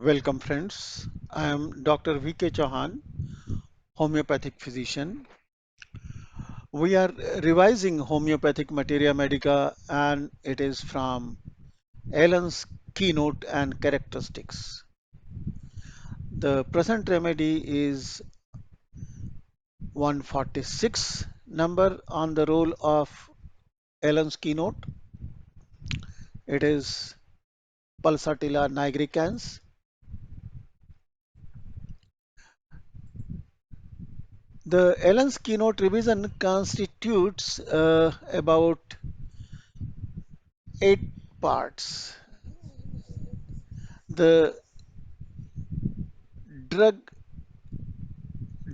Welcome, friends. I am Dr. VK Chauhan, homeopathic physician. We are revising homeopathic materia medica, and it is from Allen's Keynote and Characteristics. The present remedy is 146 number on the roll of Allen's Keynote. It is Pulsatilla nigricans. The Allen's Keynote revision constitutes about 8 parts. The drug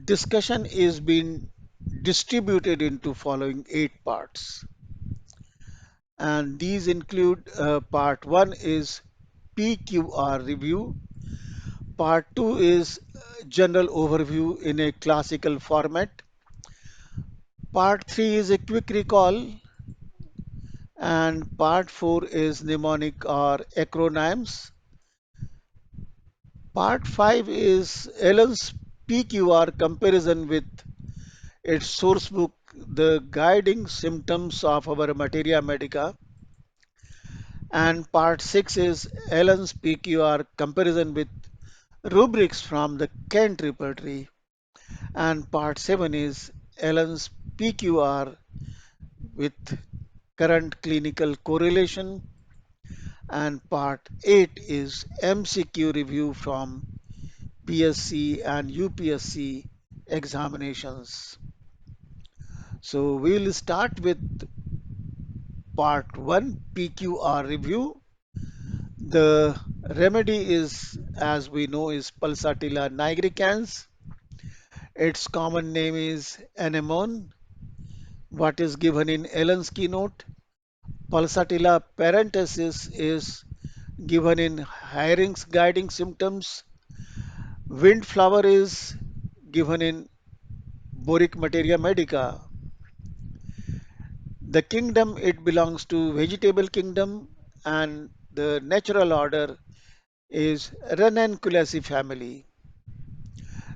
discussion is being distributed into following 8 parts, and these include part 1 is PQR review, part 2 is general overview in a classical format, part 3 is a quick recall, and part 4 is mnemonic or acronyms. Part 5 is Allen's PQR comparison with its source book, The Guiding Symptoms of Our Materia Medica. And part 6 is Allen's PQR comparison with rubrics from the Kent repertory. And part 7 is Allen's PQR with current clinical correlation. And part 8 is MCQ review from PSC and UPSC examinations. So we'll start with part 1 PQR review. The remedy is, as we know, is Pulsatilla nigricans. Its common name is anemone. What is given in Allen's keynote? Pulsatilla parenthesis is given in Heyring's guiding symptoms. Windflower is given in Boric materia medica. The kingdom it belongs to vegetable kingdom, and the natural order is Ranunculaceae family.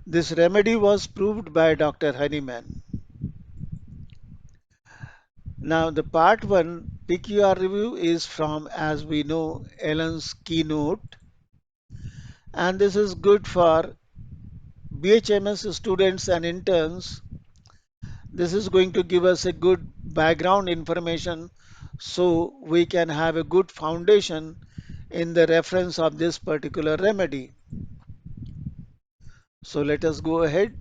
This remedy was proved by Dr. Honeyman. Now, the part 1 PQR review is from, as we know, Allen's keynote, and this is good for BHMS students and interns. This is going to give us a good background information so we can have a good foundation in the reference of this particular remedy. So let us go ahead.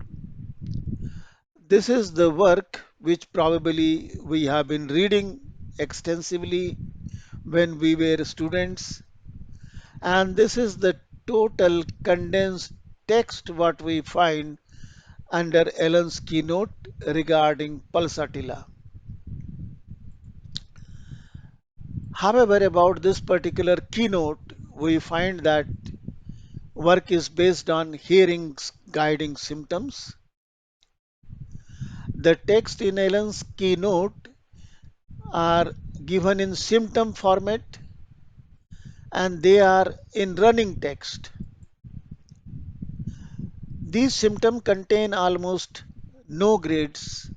This is the work which probably we have been reading extensively when we were students, and this is the total condensed text what we find under Allen's keynote regarding pulsatilla. However, about this particular keynote, we find that work is based on hearing's guiding symptoms. The text in Allen's keynote are given in symptom format, and they are in running text. These symptoms contain almost no grades.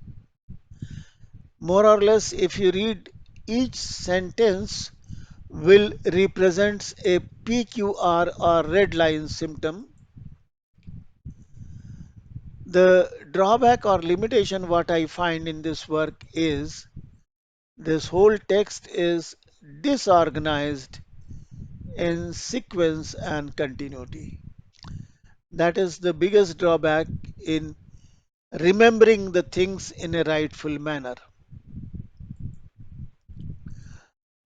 More or less, if you read each sentence will represents a PQR or red line symptom. The drawback or limitation what I find in this work is this whole text is disorganized in sequence and continuity. That is the biggest drawback in remembering the things in a rightful manner.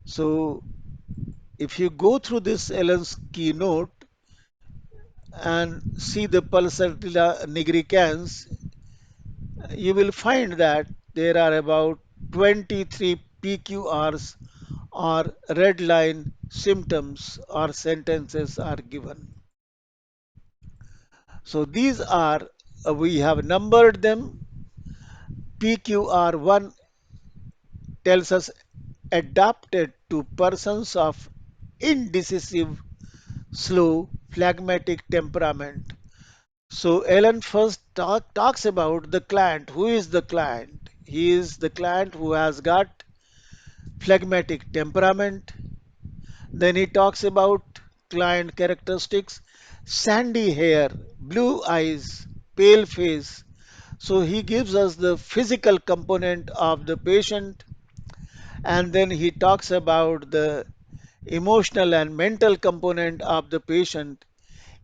So if you go through this Allen's keynote and see the Pulsatilla nigricans, you will find that there are about 23 PQRs or red line symptoms or sentences are given. So these are, we have numbered them. PQR1 tells us adapted to persons of indecisive, slow phlegmatic temperament. So Ellen first talks about the client. Who is the client? He is the client who has got phlegmatic temperament. Then he talks about client characteristics, sandy hair, blue eyes, pale face. So he gives us the physical component of the patient, and then he talks about the emotional and mental component of the patient,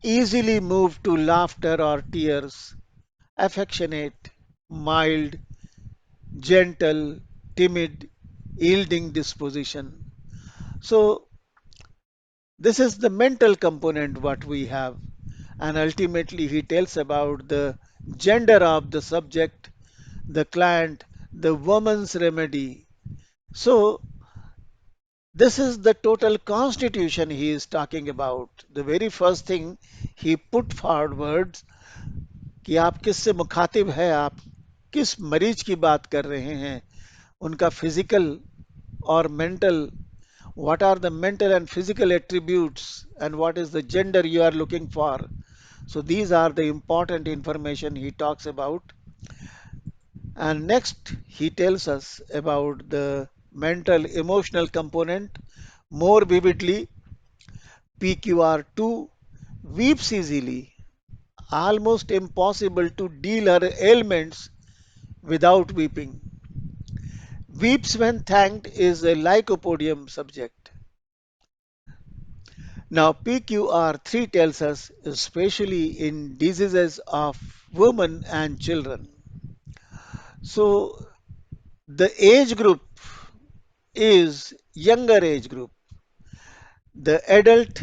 easily moved to laughter or tears, affectionate, mild, gentle, timid, yielding disposition. So this is the mental component what we have. And ultimately he tells about the gender of the subject, the client, the woman's remedy. So this is the total constitution he is talking about. The very first thing he put forward कि आप किससे मुखातिब है, आप किस मरीज की बात कर रहे हैं, उनका फिजिकल और mental, what are the mental and physical attributes, and what is the gender you are looking for. So these are the important information he talks about. And next he tells us about the mental emotional component more vividly. PQR2 weeps easily, almost impossible to deal her ailments without weeping. Weeps when thanked is a lycopodium subject. Now, PQR3 tells us, especially in diseases of women and children. So, the age group is younger age group. The adult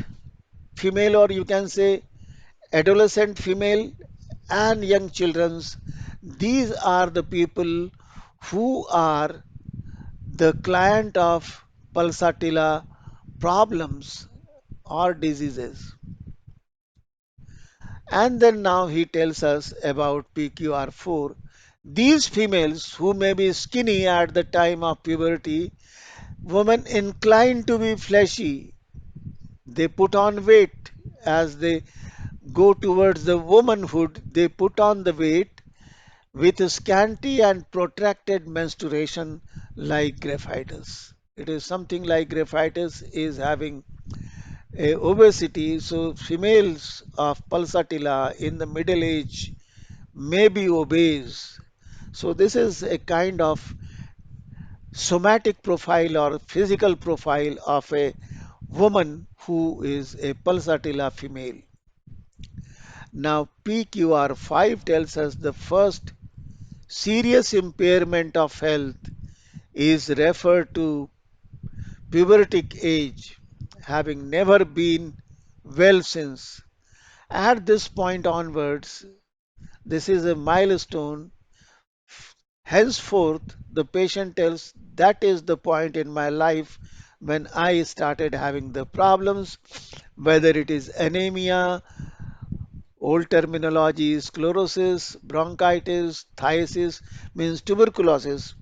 female, or you can say adolescent female, and young children's, these are the people who are the client of pulsatilla problems or diseases. And then now he tells us about PQR4. These females who may be skinny at the time of puberty, women inclined to be fleshy, they put on weight as they go towards the womanhood, they put on the weight with scanty and protracted menstruation like graphitis. It is something like graphitis is having a obesity, so females of pulsatilla in the middle age may be obese. So this is a kind of somatic profile or physical profile of a woman who is a pulsatilla female. Now PQR5 tells us the first serious impairment of health is referred to pubertic age, having never been well since. At this point onwards, this is a milestone. Henceforth, the patient tells that is the point in my life when I started having the problems, whether it is anemia, old terminology, sclerosis, bronchitis, thiasis, means tuberculosis.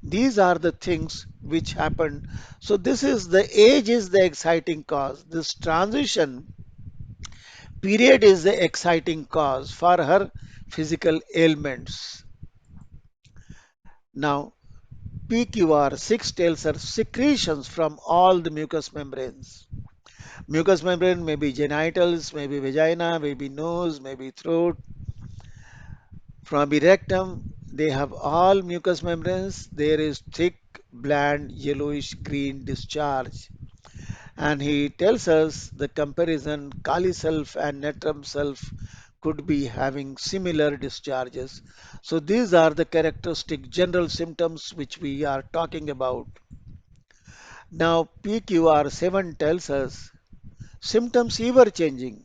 These are the things which happen. So this is the age is the exciting cause. This transition period is the exciting cause for her physical ailments. Now, PQR6 tells her secretions from all the mucous membranes. Mucous membrane may be genitals, maybe vagina, maybe nose, maybe throat. From the rectum, they have all mucous membranes. There is thick, bland, yellowish green discharge. And he tells us the comparison Kali self and Netram self could be having similar discharges. So these are the characteristic general symptoms which we are talking about. Now PQR7 tells us symptoms ever changing.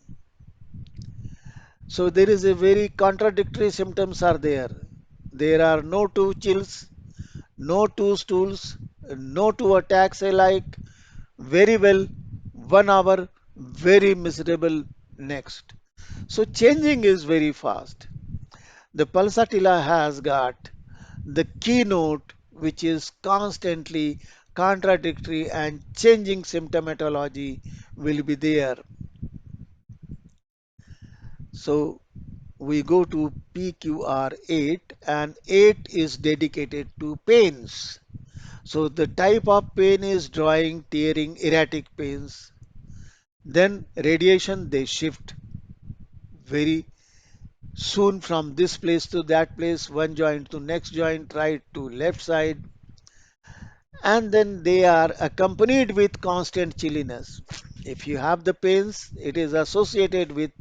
So there is a very contradictory symptoms are there. There are no two chills, no two stools, no two attacks alike. Very well, 1 hour, very miserable next. So changing is very fast. The pulsatilla has got the keynote which is constantly contradictory and changing symptomatology will be there. So we go to PQR 8 and 8 is dedicated to pains. So the type of pain is drawing, tearing, erratic pains. Then radiation they shift very soon from this place to that place, one joint to next joint, right to left side, and then they are accompanied with constant chilliness. If you have the pains, it is associated with,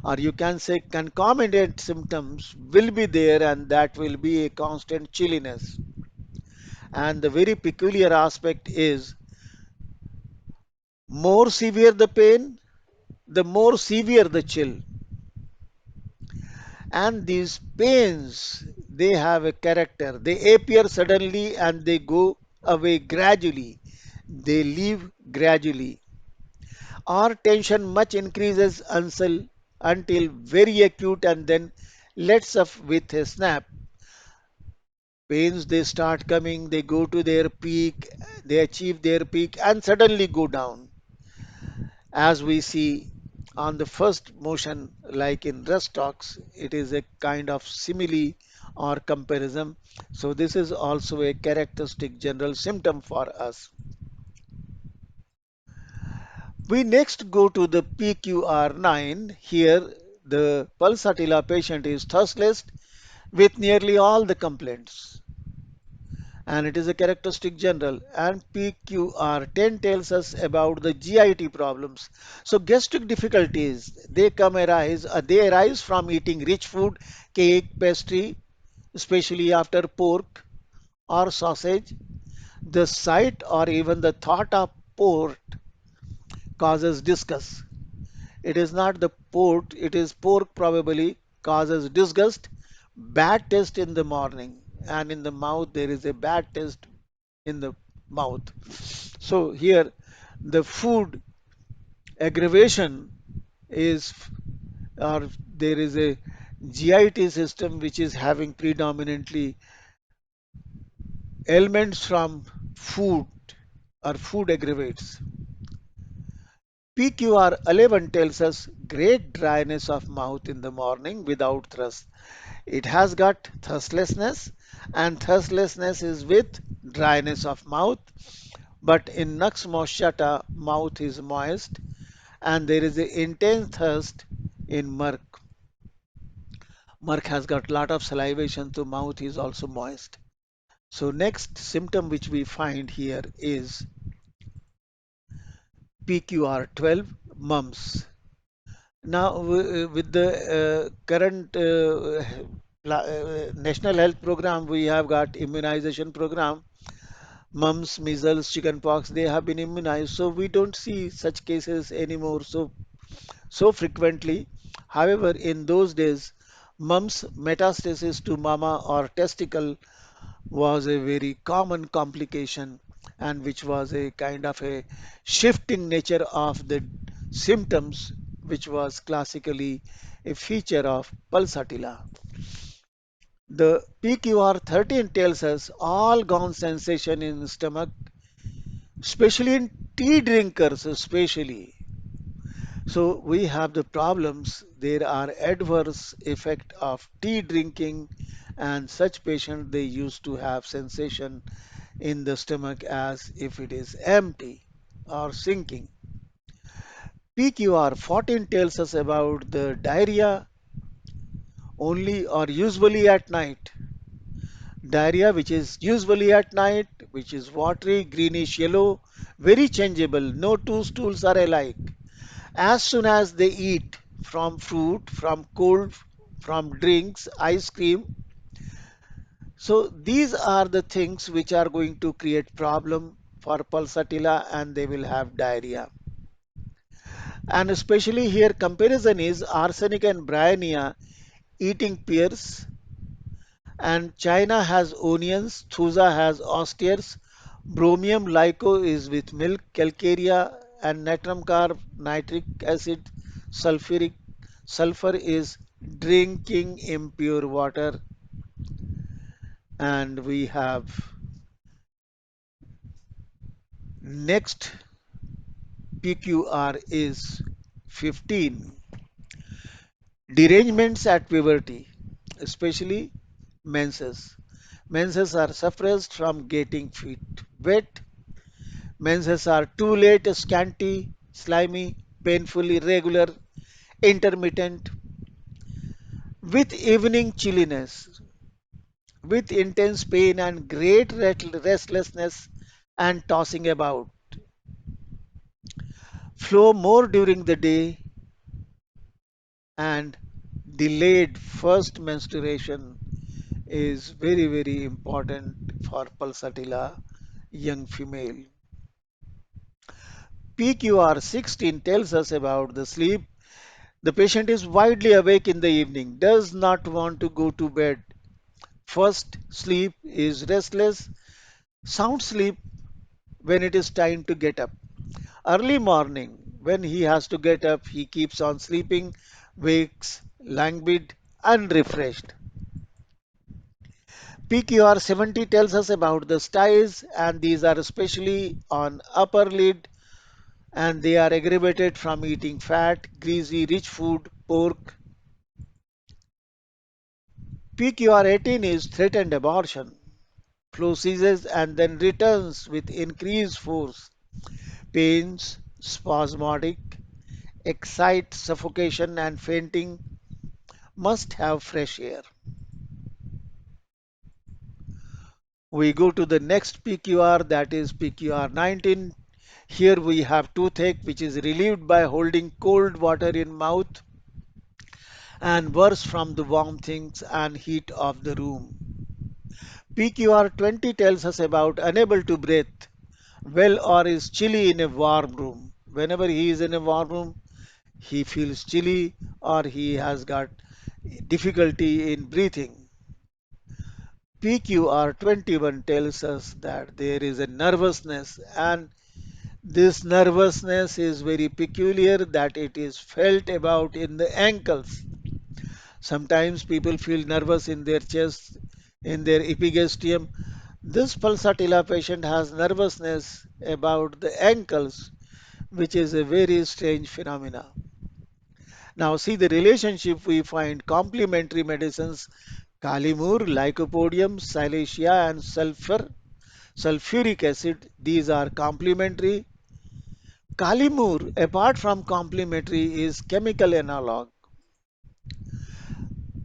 or you can say concomitant symptoms will be there, and that will be a constant chilliness. And the very peculiar aspect is more severe the pain, the more severe the chill. And these pains, they have a character. They appear suddenly and they go away gradually. They leave gradually. Our tension much increases until very acute and then lets up with a snap. Pains they start coming, they go to their peak, they achieve their peak and suddenly go down. As we see on the first motion, like in rest talks, it is a kind of simile or comparison. So this is also a characteristic general symptom for us. We next go to the PQR9. Here, the Pulsatilla patient is thirstless with nearly all the complaints, and it is a characteristic general. And PQR10 tells us about the GIT problems. So gastric difficulties they arise from eating rich food, cake, pastry, especially after pork or sausage. The sight or even the thought of pork causes disgust. It is not the port, it is pork probably causes disgust, bad taste in the morning, and in the mouth there is a bad taste in the mouth. So here the food aggravation is, or there is a GIT system which is having predominantly elements from food or food aggravates. PQR11 tells us great dryness of mouth in the morning without thirst. It has got thirstlessness, and thirstlessness is with dryness of mouth. But in nux moschata, mouth is moist, and there is an intense thirst in murk. Murk has got lot of salivation, so mouth is also moist. So next symptom which we find here is PQR12, mumps. Now, with the current national health program, we have got immunization program. Mumps, measles, chickenpox, they have been immunized, so we don't see such cases anymore so frequently. However, in those days, mumps metastasis to mama or testicle was a very common complication, and which was a kind of a shifting nature of the symptoms, which was classically a feature of pulsatilla. The PQR13 tells us all gone sensation in stomach, especially in tea drinkers, especially. So we have the problems. There are adverse effect of tea drinking, and such patient they used to have sensation in the stomach as if it is empty or sinking. PQR 14 tells us about the diarrhea only or usually at night. Diarrhea which is usually at night, which is watery, greenish yellow, very changeable. No two stools are alike. As soon as they eat from fruit, from cold, from drinks, ice cream. So these are the things which are going to create problem for pulsatilla, and they will have diarrhea. And especially here comparison is arsenic and bryonia eating pears, and China has onions, Thusa has oysters, bromium lyco is with milk, calcarea and natrum carb, nitric acid, sulfuric sulfur is drinking impure water, and we have next PQR is 15. Derangements at puberty, especially menses. Menses are suppressed from getting feet wet. Menses are too late, scanty, slimy, painful, irregular, intermittent, with evening chilliness, with intense pain and great restlessness and tossing about. Flow more during the day and delayed first menstruation is very, very important for pulsatilla young female. PQR 16 tells us about the sleep. The patient is widely awake in the evening, does not want to go to bed. First sleep is restless, sound sleep when it is time to get up. Early morning, when he has to get up, he keeps on sleeping, wakes languid, unrefreshed. PQR 70 tells us about the styes, and these are especially on upper lid, and they are aggravated from eating fat, greasy, rich food, pork. PQR 18 is threatened abortion. Flow ceases and then returns with increased force. Pains, spasmodic, excite, suffocation, and fainting. Must have fresh air. We go to the next PQR, that is PQR 19. Here we have toothache which is relieved by holding cold water in mouth and worse from the warm things and heat of the room. PQR 20 tells us about unable to breathe well or is chilly in a warm room. Whenever he is in a warm room, he feels chilly or he has got difficulty in breathing. PQR 21 tells us that there is a nervousness, and this nervousness is very peculiar, that it is felt about in the ankles. Sometimes people feel nervous in their chest, in their epigastrium. This pulsatilla patient has nervousness about the ankles, which is a very strange phenomena. Now see the relationship we find complementary medicines, Calimur, Lycopodium, Silesia and sulfuric acid. These are complementary. Calimur, apart from complementary, is chemical analog.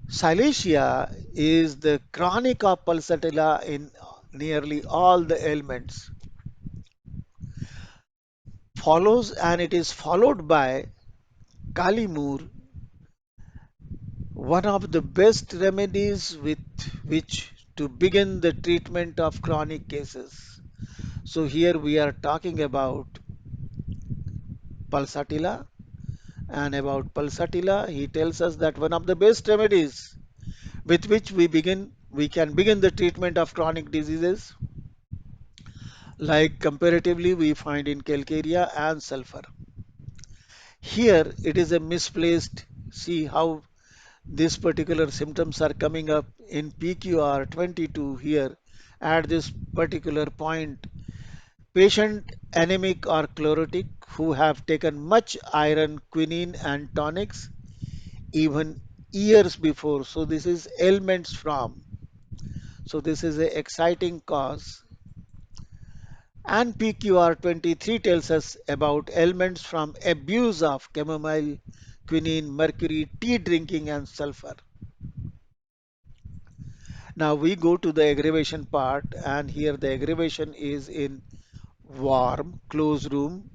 Silesia is the chronic of pulsatilla in nearly all the ailments. Follows and it is followed by Calimur, one of the best remedies with which to begin the treatment of chronic cases. So here we are talking about pulsatilla, and about pulsatilla he tells us that one of the best remedies with which we can begin the treatment of chronic diseases, like comparatively we find in calcarea and sulfur. Here it is a misplaced, see how these particular symptoms are coming up in PQR 22 here at this particular point. Patient anemic or chlorotic who have taken much iron, quinine and tonics even years before. So this is ailments from. So this is a exciting cause. And PQR 23 tells us about ailments from abuse of chamomile, quinine, mercury, tea drinking and sulfur. Now we go to the aggravation part, and here the aggravation is in warm, closed room,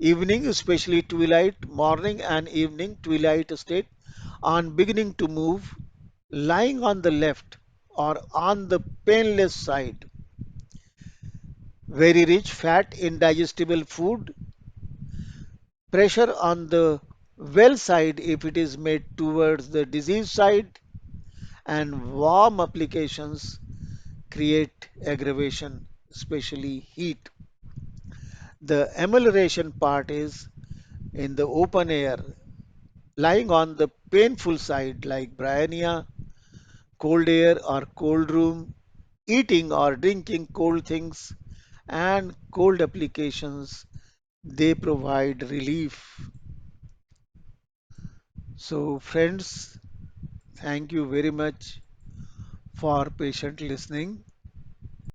evening, especially twilight, morning and evening, twilight state, on beginning to move, lying on the left or on the painless side, very rich fat, indigestible food, pressure on the well side if it is made towards the disease side, and warm applications create aggravation, especially heat. The amelioration part is in the open air, lying on the painful side like bryonia, cold air or cold room, eating or drinking cold things, and cold applications, they provide relief. So, friends, thank you very much for patient listening.